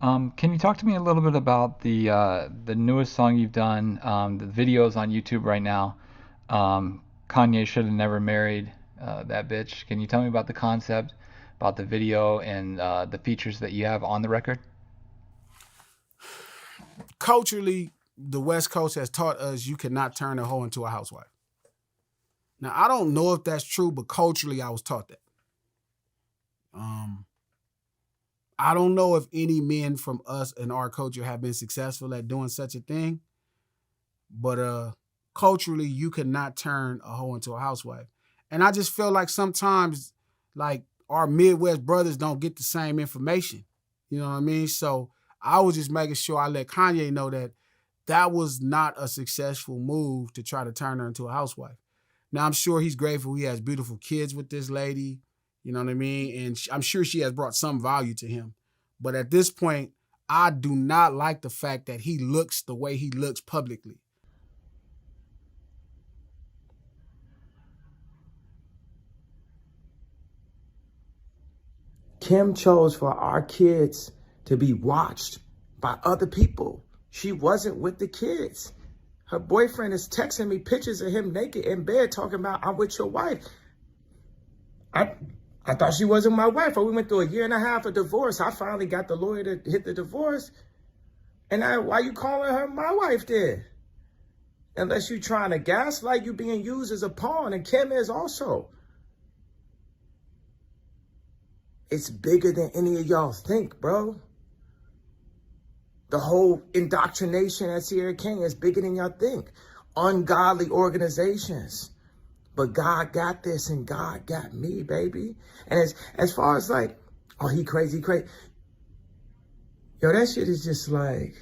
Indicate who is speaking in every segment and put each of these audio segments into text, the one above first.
Speaker 1: Can you talk to me a little bit about the newest song you've done, the videos on YouTube right now? Kanye should have never married that bitch. Can you tell me about the concept, about the video, and the features that you have on the record?
Speaker 2: Culturally, the West Coast has taught us you cannot turn a hoe into a housewife. Now, I don't know if that's true, but culturally, I was taught that. Um, I don't know if any men from us in our culture have been successful at doing such a thing, but culturally, you cannot turn a hoe into a housewife. And I just feel like sometimes, like our Midwest brothers don't get the same information. You know what I mean? So I was just making sure I let Kanye know that that was not a successful move to try to turn her into a housewife. Now I'm sure he's grateful he has beautiful kids with this lady. You know what I mean? And I'm sure she has brought some value to him. But at this point, I do not like the fact that he looks the way he looks publicly.
Speaker 3: Kim chose for our kids to be watched by other people. She wasn't with the kids. Her boyfriend is texting me pictures of him naked in bed talking about, I'm with your wife. I I thought she wasn't my wife. We went through a year and a half of divorce. I finally got the lawyer to hit the divorce. And why you calling her my wife then? Unless you trying to gaslight, you being used as a pawn. And Kim is also. It's bigger than any of y'all think, bro. The whole indoctrination at Sierra King is bigger than y'all think. Ungodly organizations. But God got this and God got me, baby. And as far as like, oh, he crazy. Yo, that shit is just like,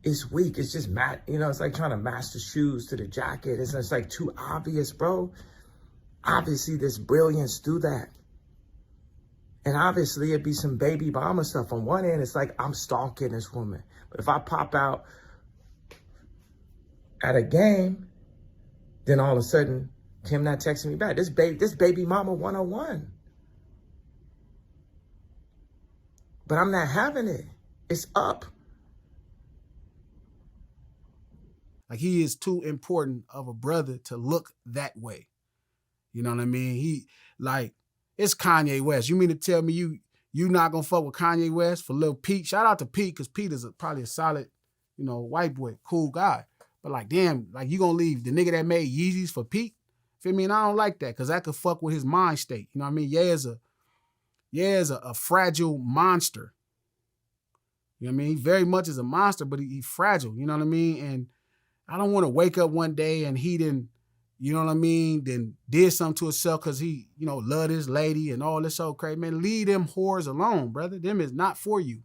Speaker 3: it's weak. It's just it's like trying to match the shoes to the jacket. It's just like too obvious, bro. Obviously, there's brilliance through that. And obviously, it'd be some baby mama stuff. On one end, it's like, I'm stalking this woman. But if I pop out at a game, then all of a sudden, Kim not texting me back. This baby mama 101. But I'm not having it. It's up.
Speaker 2: Like he is too important of a brother to look that way. You know what I mean? It's Kanye West. You mean to tell me you not gonna fuck with Kanye West for Lil Pete? Shout out to Pete, because Pete is probably a solid, white boy, cool guy. But like, damn, like you gonna leave the nigga that made Yeezys for Pete? Feel me? And I don't like that, because that could fuck with his mind state. You know what I mean? Yeah is a fragile monster. You know what I mean? He very much is a monster, but he's fragile. You know what I mean? And I don't want to wake up one day and he didn't, you know what I mean, then did something to himself because he, loved his lady and all this old crazy. Man, leave them whores alone, brother. Them is not for you.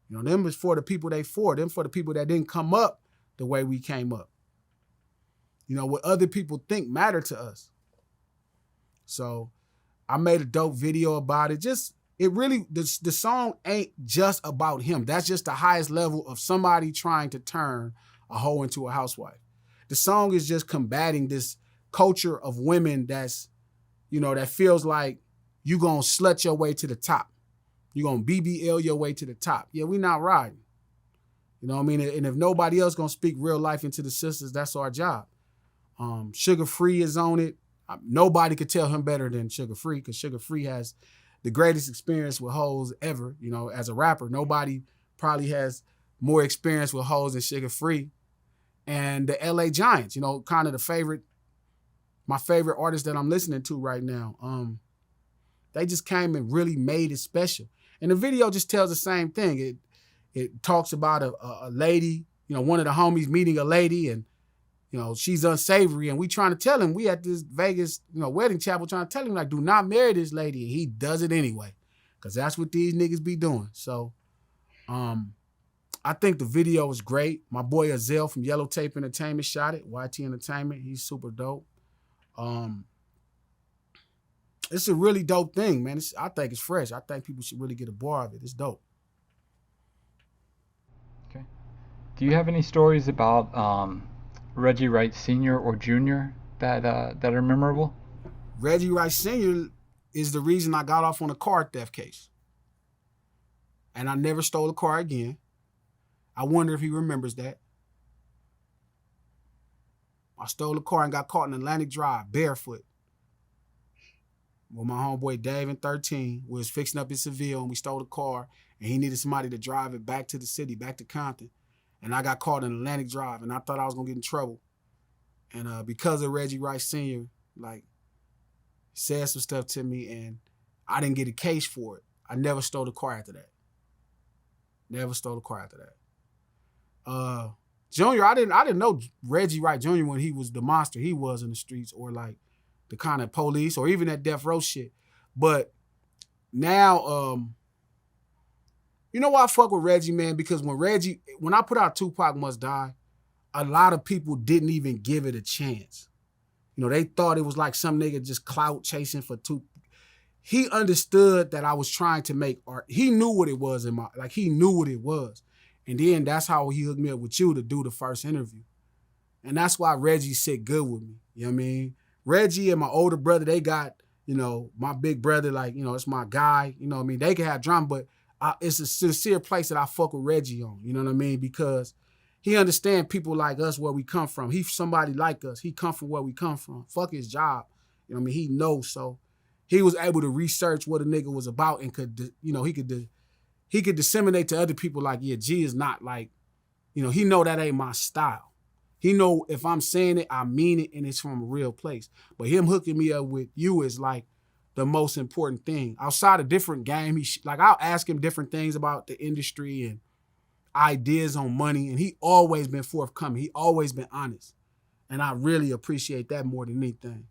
Speaker 2: Them is for the people they for. Them for the people that didn't come up the way we came up. What other people think matter to us. So I made a dope video about it. The song ain't just about him. That's just the highest level of somebody trying to turn a hoe into a housewife. The song is just combating this culture of women that feels like you gonna slut your way to the top. You gonna BBL your way to the top. Yeah, we not riding. You know what I mean? And if nobody else gonna speak real life into the sisters, that's our job. Sugar Free is on it. Nobody could tell him better than Sugar Free, because Sugar Free has the greatest experience with hoes ever. As a rapper, nobody probably has more experience with hoes than Sugar Free. And the LA Giants, kind of my favorite artist that I'm listening to right now. They just came and really made it special. And the video just tells the same thing. It talks about a lady, one of the homies meeting a lady, and she's unsavory, and we trying to tell him, we at this Vegas, wedding chapel, trying to tell him, like, do not marry this lady. And he does it anyway, because that's what these niggas be doing. So, I think the video was great. My boy Azel from Yellow Tape Entertainment shot it. YT Entertainment. He's super dope. It's a really dope thing, man. I think it's fresh. I think people should really get a bar of it. It's dope.
Speaker 1: Okay. Do you have any stories about Reggie Wright Sr. or Jr. that are memorable?
Speaker 2: Reggie Wright Sr. is the reason I got off on a car theft case. and I never stole a car again. I wonder if he remembers that. I stole a car and got caught in Atlantic Drive, barefoot. With my homeboy Dave in 13, we was fixing up in Seville and we stole a car and he needed somebody to drive it back to the city, back to Compton. And I got caught in Atlantic Drive and I thought I was gonna get in trouble. And because of Reggie Wright Sr., like, said some stuff to me and I didn't get a case for it. I never stole a car after that. Never stole a car after that. Junior, I didn't know Reggie Wright Jr. when he was the monster he was in the streets, or like the kind of police, or even that death row shit. But now, you know why I fuck with Reggie, man? Because when I put out Tupac Must Die, a lot of people didn't even give it a chance. You know, they thought it was like some nigga just clout chasing for Tupac. He understood that I was trying to make art. He knew what it was he knew what it was. And then that's how he hooked me up with you to do the first interview. And that's why Reggie sit good with me. You know what I mean? Reggie and my older brother, they got, you know, my big brother, like, you know, it's my guy. You know what I mean? They can have drama, but it's a sincere place that I fuck with Reggie on. You know what I mean? Because he understands people like us, where we come from. He's somebody like us. He come from where we come from. Fuck his job. You know what I mean? He knows. So he was able to research what a nigga was about and could, you know, he could disseminate to other people like, yeah, G is not like, you know, he know that ain't my style. He know if I'm saying it, I mean it, and it's from a real place. But him hooking me up with you is like the most important thing. Outside of different game, I'll ask him different things about the industry and ideas on money, and he always been forthcoming. He always been honest. And I really appreciate that more than anything.